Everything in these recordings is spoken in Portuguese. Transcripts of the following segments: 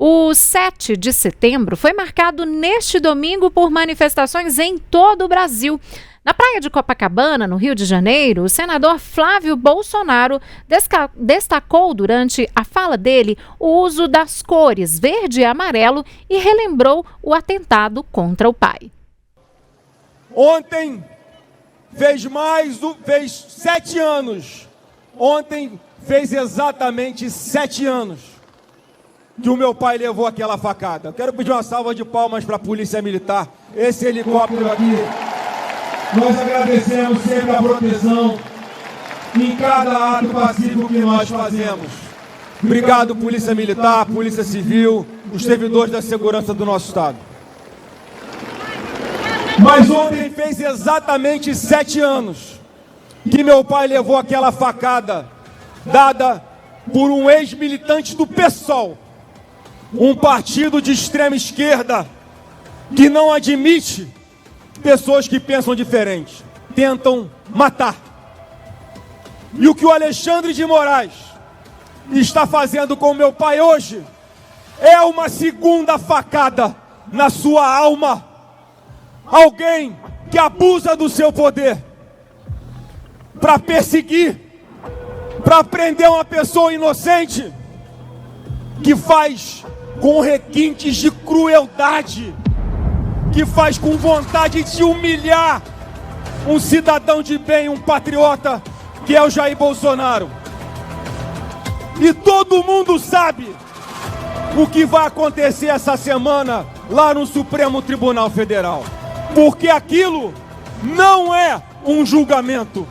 O 7 de setembro foi marcado neste domingo por manifestações em todo o Brasil. Na praia de Copacabana, no Rio de Janeiro, o senador Flávio Bolsonaro destacou durante a fala dele o uso das cores verde e amarelo e relembrou o atentado contra o pai. Ontem fez 7 anos. Ontem fez exatamente 7 anos que o meu pai levou aquela facada. Quero pedir uma salva de palmas para a Polícia Militar. Esse helicóptero aqui, nós agradecemos sempre a proteção em cada ato pacífico que nós fazemos. Obrigado, Polícia Militar, Polícia Civil, os servidores da segurança do nosso Estado. Mas ontem fez exatamente 7 anos que meu pai levou aquela facada dada por um ex-militante do PSOL, um partido de extrema esquerda que não admite pessoas que pensam diferente, tentam matar. E o que o Alexandre de Moraes está fazendo com meu pai hoje é uma segunda facada na sua alma. Alguém que abusa do seu poder para perseguir, para prender uma pessoa inocente, que faz com requintes de crueldade, que faz com vontade de humilhar um cidadão de bem, um patriota, que é o Jair Bolsonaro. E todo mundo sabe o que vai acontecer essa semana lá no Supremo Tribunal Federal. Porque aquilo não é um julgamento.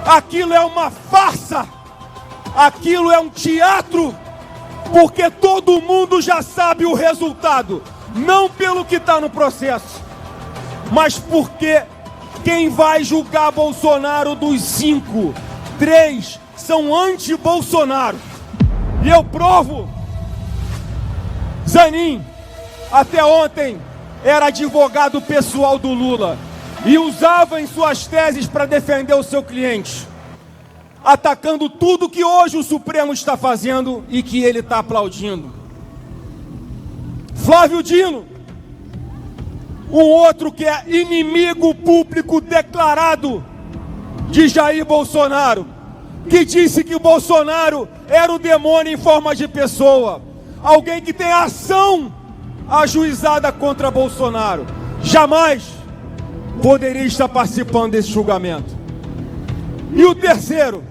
Aquilo é uma farsa. Aquilo é um teatro. Porque todo mundo já sabe o resultado. Não pelo que está no processo, mas porque quem vai julgar Bolsonaro dos 5, 3 são anti-Bolsonaro. E eu provo. Zanin, até ontem, era advogado pessoal do Lula e usava em suas teses para defender o seu cliente, atacando tudo que hoje o Supremo está fazendo e que ele está aplaudindo. Flávio Dino, um outro que é inimigo público declarado de Jair Bolsonaro, que disse que o Bolsonaro era o demônio em forma de pessoa, alguém que tem ação ajuizada contra Bolsonaro, jamais poderia estar participando desse julgamento. E o terceiro,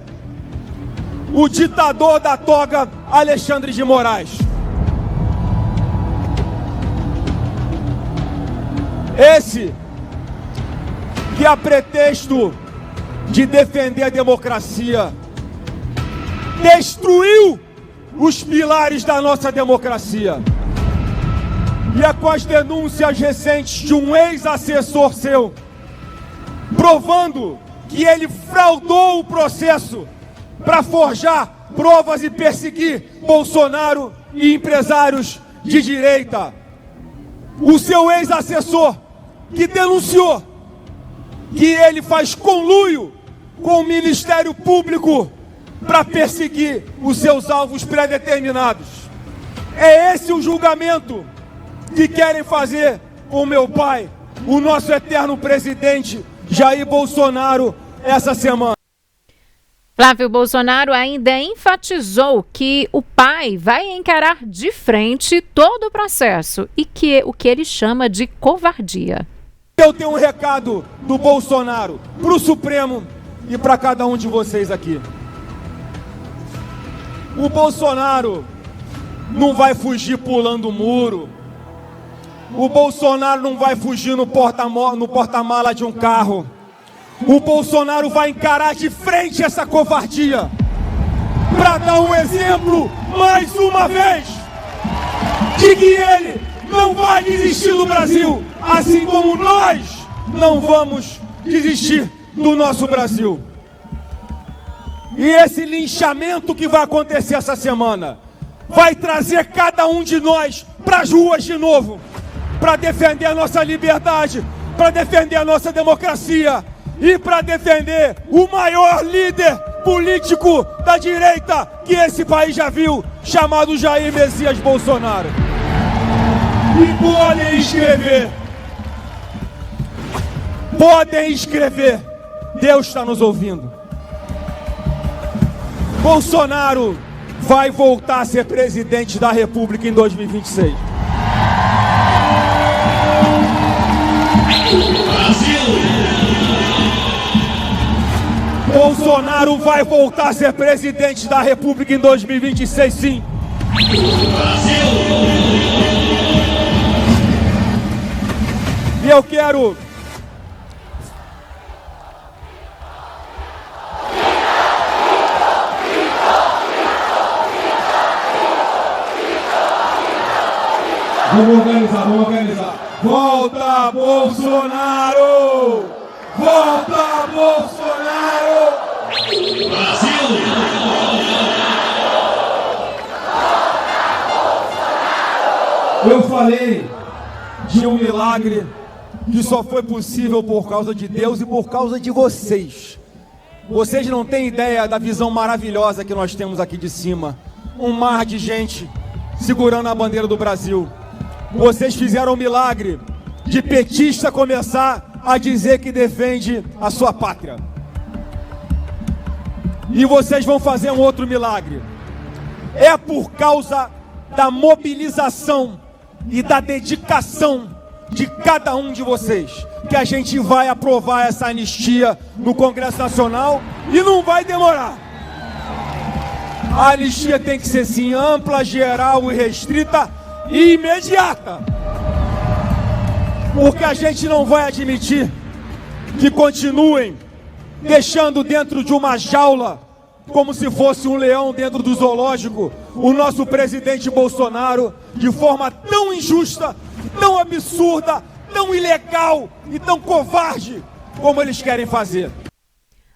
o ditador da toga Alexandre de Moraes. Esse que, a pretexto de defender a democracia, destruiu os pilares da nossa democracia. E é com as denúncias recentes de um ex-assessor seu, provando que ele fraudou o processo para forjar provas e perseguir Bolsonaro e empresários de direita. O seu ex-assessor, que denunciou que ele faz conluio com o Ministério Público para perseguir os seus alvos pré-determinados. É esse o julgamento que querem fazer com o meu pai, o nosso eterno presidente Jair Bolsonaro, essa semana. Flávio Bolsonaro ainda enfatizou que o pai vai encarar de frente todo o processo e que o que ele chama de covardia. Eu tenho um recado do Bolsonaro para o Supremo e para cada um de vocês aqui. O Bolsonaro não vai fugir pulando o muro. O Bolsonaro não vai fugir no porta-mala de um carro. O Bolsonaro vai encarar de frente essa covardia para dar um exemplo, mais uma vez, de que ele não vai desistir do Brasil, assim como nós não vamos desistir do nosso Brasil. E esse linchamento que vai acontecer essa semana vai trazer cada um de nós para as ruas de novo, para defender a nossa liberdade, para defender a nossa democracia e para defender o maior líder político da direita que esse país já viu, chamado Jair Messias Bolsonaro. E podem escrever, Deus está nos ouvindo. Bolsonaro vai voltar a ser presidente da República em 2026. Bolsonaro vai voltar a ser presidente da República em 2026, sim. E eu quero... Vamos organizar. Volta, Bolsonaro! Volta, Bolsonaro! Brasil! Eu falei de um milagre que só foi possível por causa de Deus e por causa de vocês. Vocês não têm ideia da visão maravilhosa que nós temos aqui de cima. Um mar de gente segurando a bandeira do Brasil. Vocês fizeram um milagre de petista começar a dizer que defende a sua pátria. E vocês vão fazer um outro milagre. É por causa da mobilização e da dedicação de cada um de vocês que a gente vai aprovar essa anistia no Congresso Nacional e não vai demorar. A anistia tem que ser sim ampla, geral e restrita e imediata. Porque a gente não vai admitir que continuem deixando dentro de uma jaula, como se fosse um leão dentro do zoológico, o nosso presidente Bolsonaro, de forma tão injusta, tão absurda, tão ilegal e tão covarde como eles querem fazer.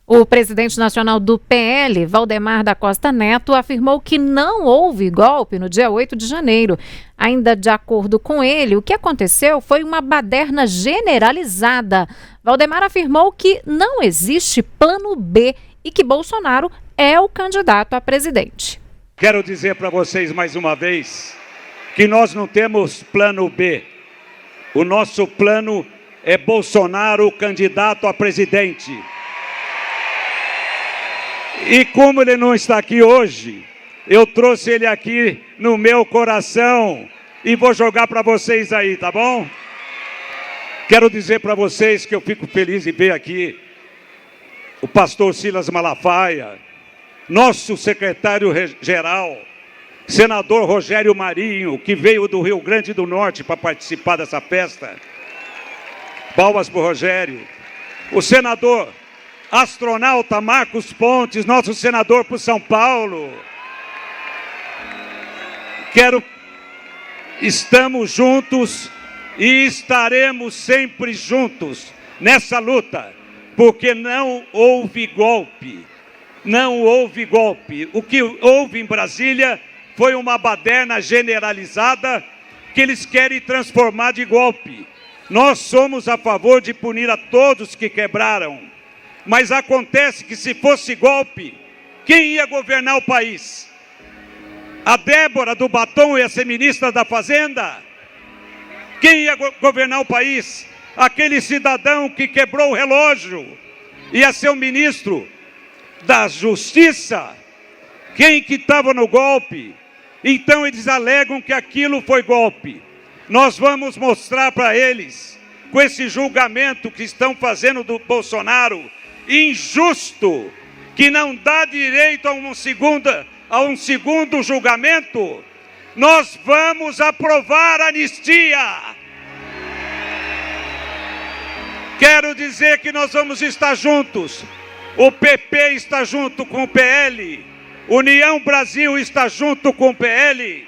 O presidente nacional do PL, Valdemar da Costa Neto, afirmou que não houve golpe no dia 8 de janeiro. Ainda de acordo com ele, o que aconteceu foi uma baderna generalizada. Valdemar afirmou que não existe plano B e que Bolsonaro é o candidato a presidente. Quero dizer para vocês mais uma vez que nós não temos plano B. O nosso plano é Bolsonaro, candidato a presidente. E como ele não está aqui hoje, eu trouxe ele aqui no meu coração e vou jogar para vocês aí, tá bom? Quero dizer para vocês que eu fico feliz em ver aqui o pastor Silas Malafaia, nosso secretário-geral, senador Rogério Marinho, que veio do Rio Grande do Norte para participar dessa festa. Palmas para o Rogério. O senador astronauta Marcos Pontes, nosso senador por São Paulo. Estamos juntos e estaremos sempre juntos nessa luta, porque não houve golpe. Não houve golpe. O que houve em Brasília foi uma baderna generalizada que eles querem transformar de golpe. Nós somos a favor de punir a todos que quebraram. Mas acontece que se fosse golpe, quem ia governar o país? A Débora do Batom ia ser ministra da Fazenda? Quem ia governar o país? Aquele cidadão que quebrou o relógio ia ser o ministro da Justiça? Quem que estava no golpe? Então eles alegam que aquilo foi golpe. Nós vamos mostrar para eles, com esse julgamento que estão fazendo do Bolsonaro, injusto, que não dá direito a um segundo julgamento, nós vamos aprovar a anistia. Quero dizer que nós vamos estar juntos. O PP está junto com o PL, União Brasil está junto com o PL,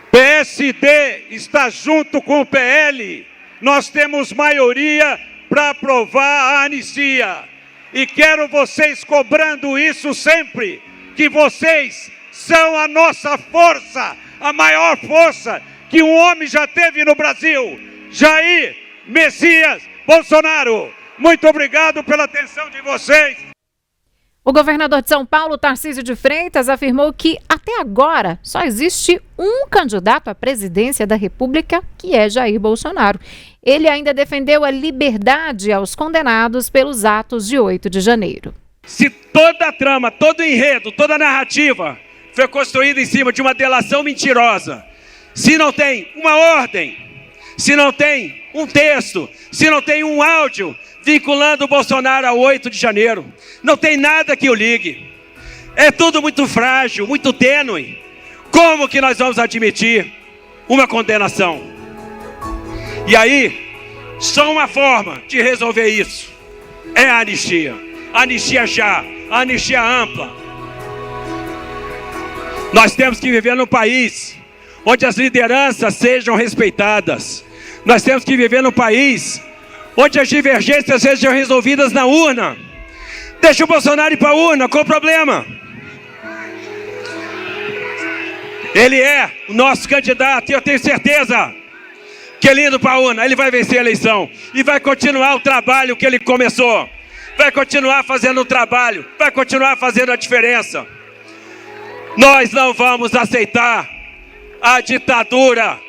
PSD está junto com o PL. Nós temos maioria para aprovar a anistia. E quero vocês cobrando isso sempre, que vocês são a nossa força, a maior força que um homem já teve no Brasil, Jair Messias Bolsonaro. Muito obrigado pela atenção de vocês. O governador de São Paulo, Tarcísio de Freitas, afirmou que até agora só existe um candidato à presidência da República, que é Jair Bolsonaro. Ele ainda defendeu a liberdade aos condenados pelos atos de 8 de janeiro. Se toda a trama, todo o enredo, toda a narrativa foi construída em cima de uma delação mentirosa, se não tem uma ordem, se não tem um texto, se não tem um áudio vinculando o Bolsonaro ao 8 de janeiro, não tem nada que o ligue. É tudo muito frágil, muito tênue. Como que nós vamos admitir uma condenação? E aí, só uma forma de resolver isso é a anistia. Anistia já, anistia ampla. Nós temos que viver num país onde as lideranças sejam respeitadas. Nós temos que viver num país onde as divergências sejam resolvidas na urna. Deixa o Bolsonaro ir para a urna, qual o problema? Ele é o nosso candidato e eu tenho certeza que ele indo para a urna, ele vai vencer a eleição e vai continuar o trabalho que ele começou. Vai continuar fazendo o trabalho, vai continuar fazendo a diferença. Nós não vamos aceitar a ditadura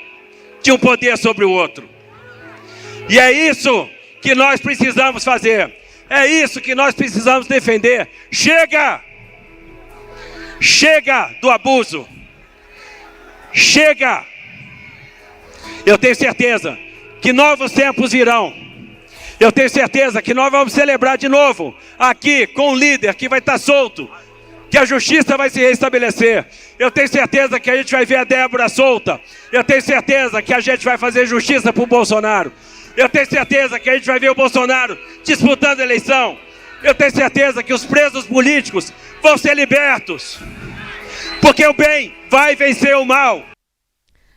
de um poder sobre o outro. E é isso que nós precisamos fazer. É isso que nós precisamos defender. Chega! Chega do abuso. Chega! Eu tenho certeza que novos tempos virão. Eu tenho certeza que nós vamos celebrar de novo aqui com um líder que vai estar solto, que a justiça vai se restabelecer. Eu tenho certeza que a gente vai ver a Débora solta. Eu tenho certeza que a gente vai fazer justiça para o Bolsonaro. Eu tenho certeza que a gente vai ver o Bolsonaro disputando a eleição. Eu tenho certeza que os presos políticos vão ser libertos. Porque o bem vai vencer o mal.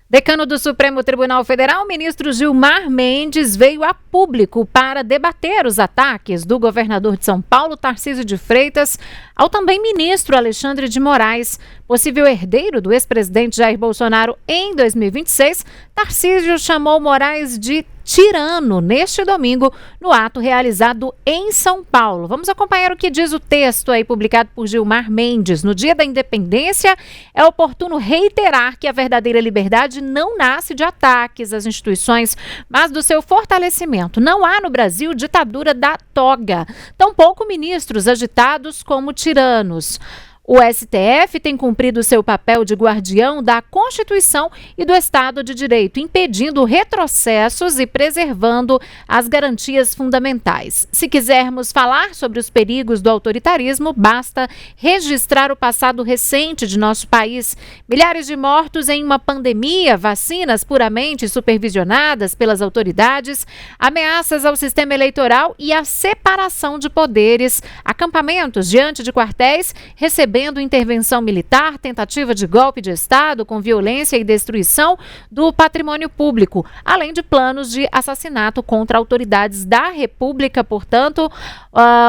Decano do Supremo Tribunal Federal, ministro Gilmar Mendes, veio a público para debater os ataques do governador de São Paulo, Tarcísio de Freitas, ao também ministro Alexandre de Moraes. Possível herdeiro do ex-presidente Jair Bolsonaro em 2026, Tarcísio chamou Moraes de tirano neste domingo, no ato realizado em São Paulo. Vamos acompanhar o que diz o texto aí publicado por Gilmar Mendes. No Dia da Independência, é oportuno reiterar que a verdadeira liberdade não nasce de ataques às instituições, mas do seu fortalecimento. Não há no Brasil ditadura da toga, tampouco ministros agitados como tiranos. O STF tem cumprido seu papel de guardião da Constituição e do Estado de Direito, impedindo retrocessos e preservando as garantias fundamentais. Se quisermos falar sobre os perigos do autoritarismo, basta registrar o passado recente de nosso país. Milhares de mortos em uma pandemia, vacinas puramente supervisionadas pelas autoridades, ameaças ao sistema eleitoral e a separação de poderes, acampamentos diante de quartéis recebendo intervenção militar, tentativa de golpe de Estado com violência e destruição do patrimônio público, além de planos de assassinato contra autoridades da República. Portanto,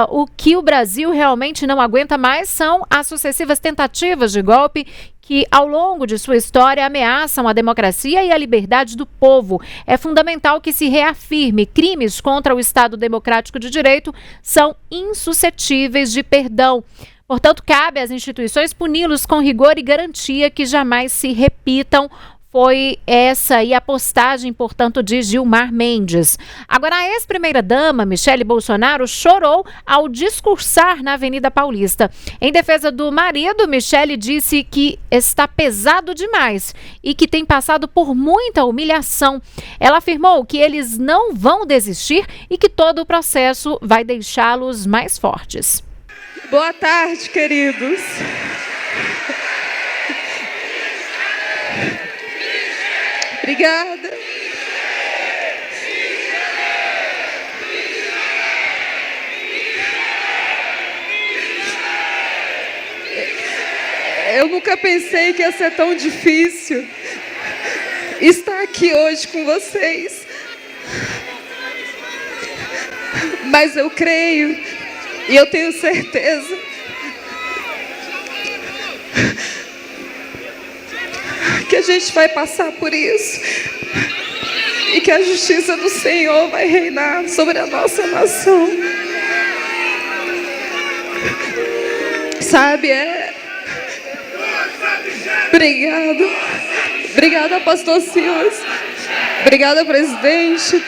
o que o Brasil realmente não aguenta mais são as sucessivas tentativas de golpe que, ao longo de sua história, ameaçam a democracia e a liberdade do povo. É fundamental que se reafirme: crimes contra o Estado Democrático de Direito são insuscetíveis de perdão. Portanto, cabe às instituições puni-los com rigor e garantia que jamais se repitam. Foi essa aí a postagem, portanto, de Gilmar Mendes. Agora, a ex-primeira-dama, Michele Bolsonaro, chorou ao discursar na Avenida Paulista. Em defesa do marido, Michele disse que está pesado demais e que tem passado por muita humilhação. Ela afirmou que eles não vão desistir e que todo o processo vai deixá-los mais fortes. Boa tarde, queridos. Obrigada. Eu nunca pensei que ia ser tão difícil estar aqui hoje com vocês. Mas eu creio e eu tenho certeza que a gente vai passar por isso e que a justiça do Senhor vai reinar sobre a nossa nação. sabe, Obrigada, pastor Silas. Obrigada, presidente.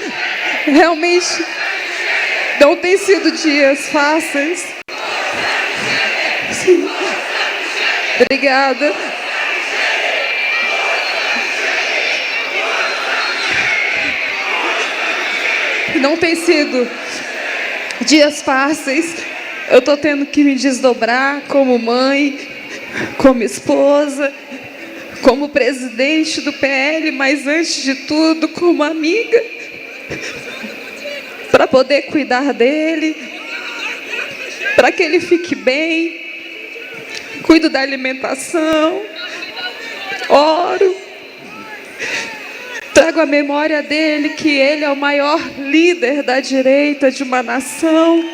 Realmente não tem sido dias fáceis. Sim. Obrigada. Não tem sido dias fáceis. Eu estou tendo que me desdobrar como mãe, como esposa, como presidente do PL, mas antes de tudo, como amiga, para poder cuidar dele, para que ele fique bem. Cuido da alimentação, oro, trago a memória dele que ele é o maior líder da direita de uma nação.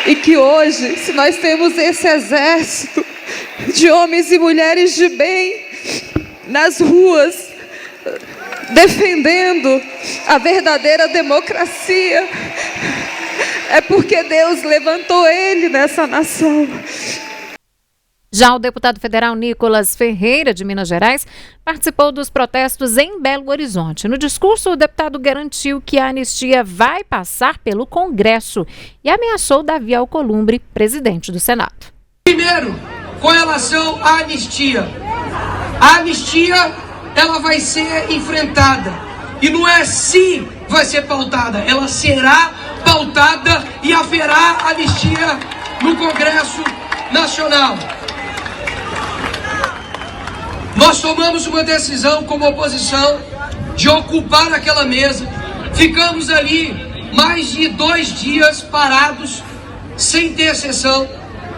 E que hoje, se nós temos esse exército de homens e mulheres de bem nas ruas, defendendo a verdadeira democracia, é porque Deus levantou ele nessa nação. Já o deputado federal Nicolas Ferreira, de Minas Gerais, participou dos protestos em Belo Horizonte. No discurso, o deputado garantiu que a anistia vai passar pelo Congresso e ameaçou Davi Alcolumbre, presidente do Senado. Primeiro, com relação à anistia. A anistia, ela vai ser enfrentada. E não é se vai ser pautada, ela será pautada e haverá anistia no Congresso Nacional. Nós tomamos uma decisão como oposição de ocupar aquela mesa. Ficamos ali mais de 2 dias parados, sem ter sessão,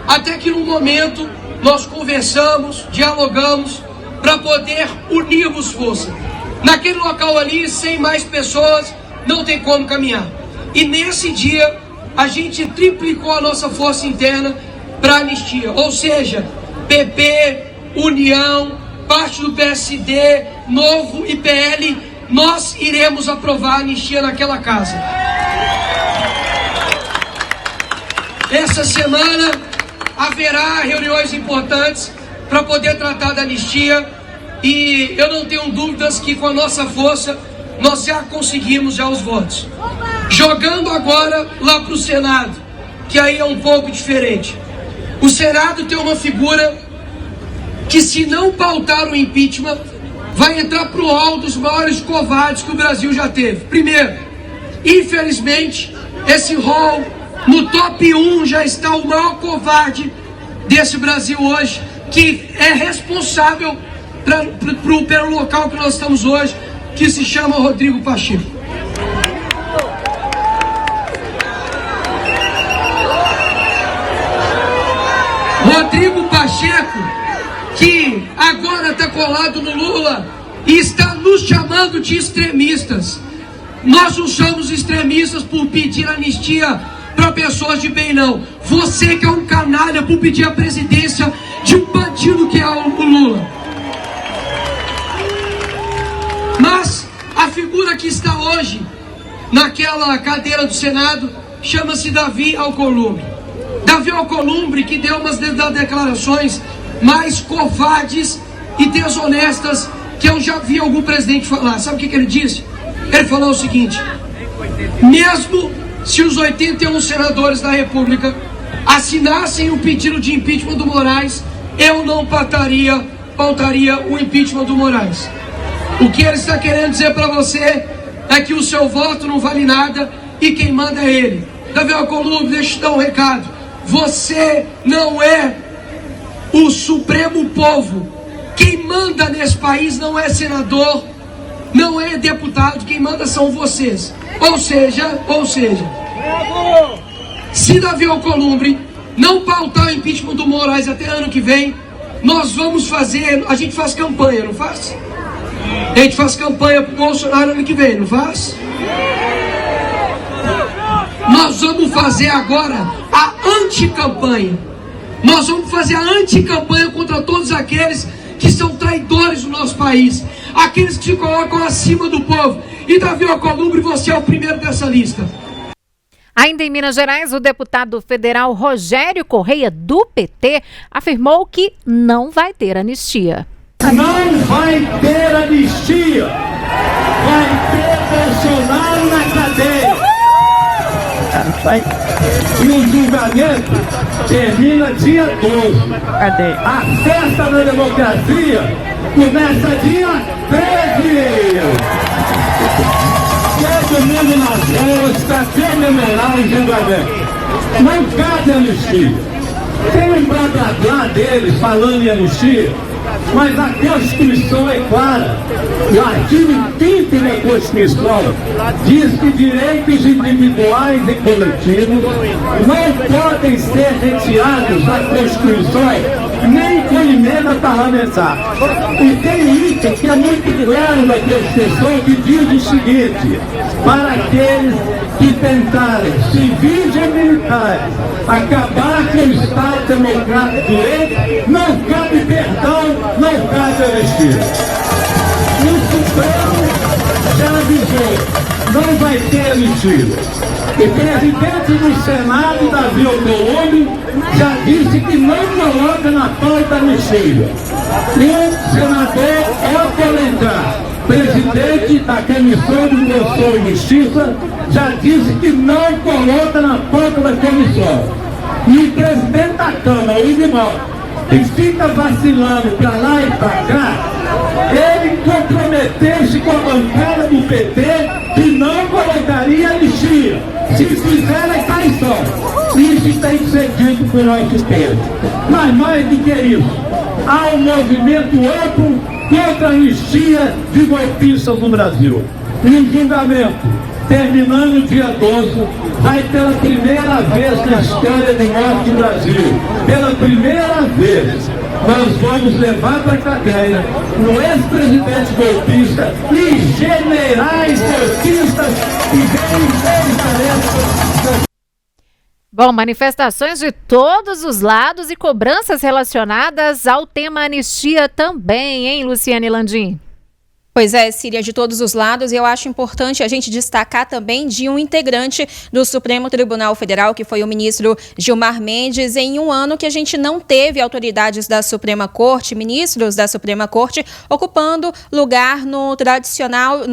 até que num momento nós conversamos, dialogamos, para poder unirmos força. Naquele local ali, sem mais pessoas, não tem como caminhar. E nesse dia, a gente triplicou a nossa força interna para anistia. Ou seja, PP, União, parte do PSD, Novo e PL, nós iremos aprovar a anistia naquela casa. Essa semana haverá reuniões importantes para poder tratar da anistia e eu não tenho dúvidas que com a nossa força nós já conseguimos já os votos. Jogando agora lá para o Senado, que aí é um pouco diferente. O Senado tem uma figura que, se não pautar o impeachment, vai entrar para o hall dos maiores covardes que o Brasil já teve. Primeiro, infelizmente, esse hall, no top 1, já está o maior covarde desse Brasil hoje, que é responsável pelo local que nós estamos hoje, que se chama Rodrigo Pacheco. Rodrigo Pacheco, que agora está colado no Lula e está nos chamando de extremistas. Nós não somos extremistas por pedir anistia para pessoas de bem, não. Você que é um canalha por pedir a presidência de um bandido que é o Lula. Mas a figura que está hoje naquela cadeira do Senado chama-se Davi Alcolumbre. Davi Alcolumbre, que deu umas das declarações mais covardes e desonestas que eu já vi algum presidente falar. Sabe o que ele disse? Ele falou o seguinte: mesmo se os 81 senadores da República assinassem o pedido de impeachment do Moraes, eu não pautaria o impeachment do Moraes. O que ele está querendo dizer para você é que o seu voto não vale nada e quem manda é ele. Davi Alcolumbre, deixa eu te dar um recado. Você não é o Supremo Povo. Quem manda nesse país não é senador, não é deputado, quem manda são vocês. Ou seja, se Davi Alcolumbre não pautar o impeachment do Moraes até ano que vem, nós vamos fazer, a gente faz campanha, não faz? A gente faz campanha pro Bolsonaro ano que vem, não faz? Nós vamos fazer agora a anticampanha. Nós vamos fazer a anticampanha contra todos aqueles que são traidores do nosso país, aqueles que se colocam acima do povo. E Davi Alcolumbre, você é o primeiro dessa lista. Ainda em Minas Gerais, o deputado federal Rogério Correia, do PT, afirmou que não vai ter anistia. Não vai ter anistia, vai ter Bolsonaro na cadeia. E o julgamento termina dia 12. A festa da democracia começa dia 13. Todo mundo nas ruas para comemorar o julgamento. Não cabe anistia. Tem um blá blá blá deles falando em anistia, mas a Constituição é clara. O artigo 5º da Constituição diz que direitos individuais e coletivos não podem ser retirados da Constituição nem com emenda parlamentar. E tem item que é muito claro na Constituição que diz o seguinte: para aqueles que tentarem, civis e militares, acabar com o Estado Democrático de Direito, não cabe perdão, não cabe anistia. O Supremo já avisou, não vai ter anistia. O presidente do Senado, Davi Alcolumbre, já disse que não coloca na pauta anistia. E o senador Otto Alencar, presidente da Comissão de Constituição e Justiça, já disse que não coloca na pauta da comissão. E o presidente da Câmara, o Idimão, que fica vacilando para lá e para cá, ele comprometeu-se com a bancada do PT que não colocaria anistia. Se fizer, é traição. Isso tem que ser dito por nós que temos. Mas mais do que isso, há um movimento amplo contra a anistia de golpistas no Brasil. E o julgamento, terminando dia 12, vai pela primeira vez na história do nosso Brasil, pela primeira vez, nós vamos levar para a cadeia um ex-presidente golpista e generais golpistas que vêm tarefas. Bom, manifestações de todos os lados e cobranças relacionadas ao tema anistia também, hein, Luciane Landim? Pois é, Síria, de todos os lados, e eu acho importante a gente destacar também de um integrante do Supremo Tribunal Federal, que foi o ministro Gilmar Mendes, em um ano que a gente não teve autoridades da Suprema Corte, ministros da Suprema Corte, ocupando lugar no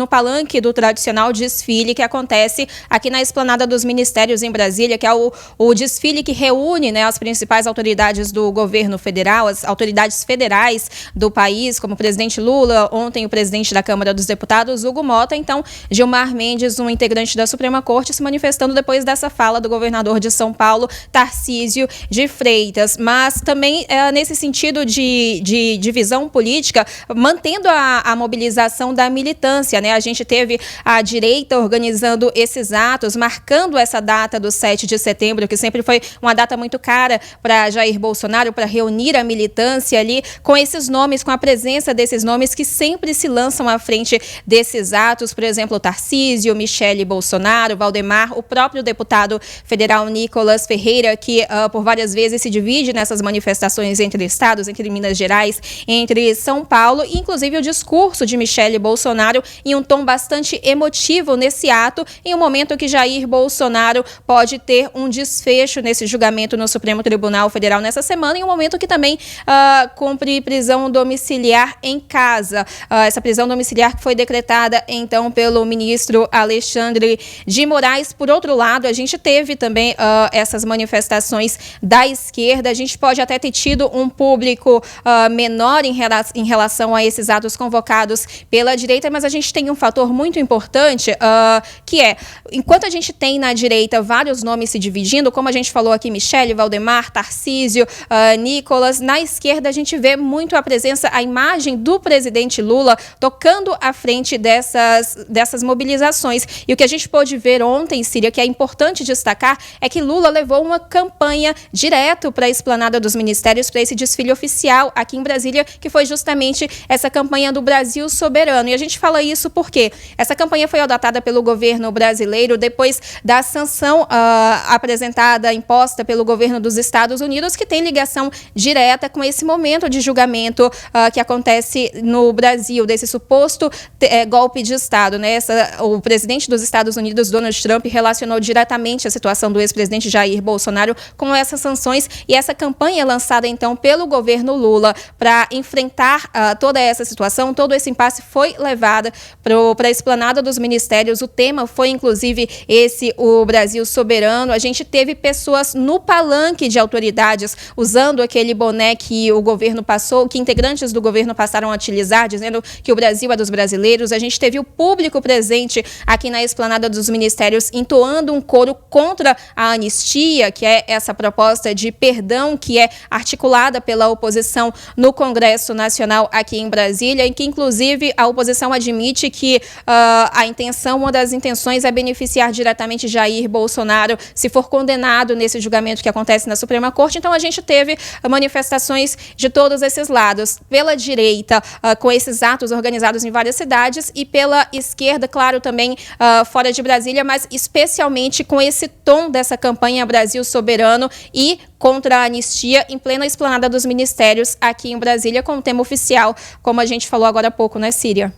palanque do tradicional desfile que acontece aqui na Esplanada dos Ministérios em Brasília, que é o desfile que reúne, né, as principais autoridades do governo federal, as autoridades federais do país, como o presidente Lula, ontem o presidente da Câmara dos Deputados, Hugo Mota. Então, Gilmar Mendes, um integrante da Suprema Corte, se manifestando depois dessa fala do governador de São Paulo, Tarcísio de Freitas. Mas também nesse sentido de divisão política, mantendo a mobilização da militância, né? A gente teve a direita organizando esses atos, marcando essa data do 7 de setembro, que sempre foi uma data muito cara para Jair Bolsonaro, para reunir a militância ali, com esses nomes, com a presença desses nomes que sempre se lançam à frente desses atos, por exemplo, Tarcísio, Michele Bolsonaro, Valdemar, o próprio deputado federal Nicolas Ferreira, que por várias vezes se divide nessas manifestações entre estados, entre Minas Gerais, entre São Paulo, e inclusive o discurso de Michele Bolsonaro em um tom bastante emotivo nesse ato, em um momento que Jair Bolsonaro pode ter um desfecho nesse julgamento no Supremo Tribunal Federal nessa semana, em um momento que também cumpre prisão domiciliar em casa. Essa prisão domiciliar que foi decretada, então, pelo ministro Alexandre de Moraes. Por outro lado, a gente teve também essas manifestações da esquerda. A gente pode até ter tido um público menor em relação a esses atos convocados pela direita, mas a gente tem um fator muito importante, que é, enquanto a gente tem na direita vários nomes se dividindo, como a gente falou aqui, Michele, Valdemar, Tarcísio, Nicolas, na esquerda a gente vê muito a presença, a imagem do presidente Lula tocando à frente dessas mobilizações. E o que a gente pôde ver ontem, Síria, que é importante destacar, é que Lula levou uma campanha direto para a Esplanada dos Ministérios, para esse desfile oficial aqui em Brasília, que foi justamente essa campanha do Brasil Soberano. E a gente fala isso porque essa campanha foi adotada pelo governo brasileiro depois da sanção apresentada, imposta pelo governo dos Estados Unidos, que tem ligação direta com esse momento de julgamento que acontece no Brasil, desse Supremo suposto golpe de Estado, né? O presidente dos Estados Unidos, Donald Trump, relacionou diretamente a situação do ex-presidente Jair Bolsonaro com essas sanções e essa campanha lançada, então, pelo governo Lula para enfrentar toda essa situação, todo esse impasse foi levada para a esplanada dos ministérios. O tema foi, inclusive, o Brasil soberano. A gente teve pessoas no palanque de autoridades usando aquele boné que o governo passou, que integrantes do governo passaram a utilizar, dizendo que o Brasil é dos brasileiros. A gente teve o público presente aqui na esplanada dos ministérios entoando um coro contra a anistia, que é essa proposta de perdão que é articulada pela oposição no Congresso Nacional aqui em Brasília, em que, inclusive, a oposição admite que uma das intenções é beneficiar diretamente Jair Bolsonaro se for condenado nesse julgamento que acontece na Suprema Corte. Então, a gente teve manifestações de todos esses lados. Pela direita, com esses atos organizados em várias cidades, e pela esquerda, claro, também fora de Brasília, mas especialmente com esse tom dessa campanha Brasil Soberano e contra a anistia em plena esplanada dos ministérios aqui em Brasília, com o tema oficial, como a gente falou agora há pouco, né, Síria?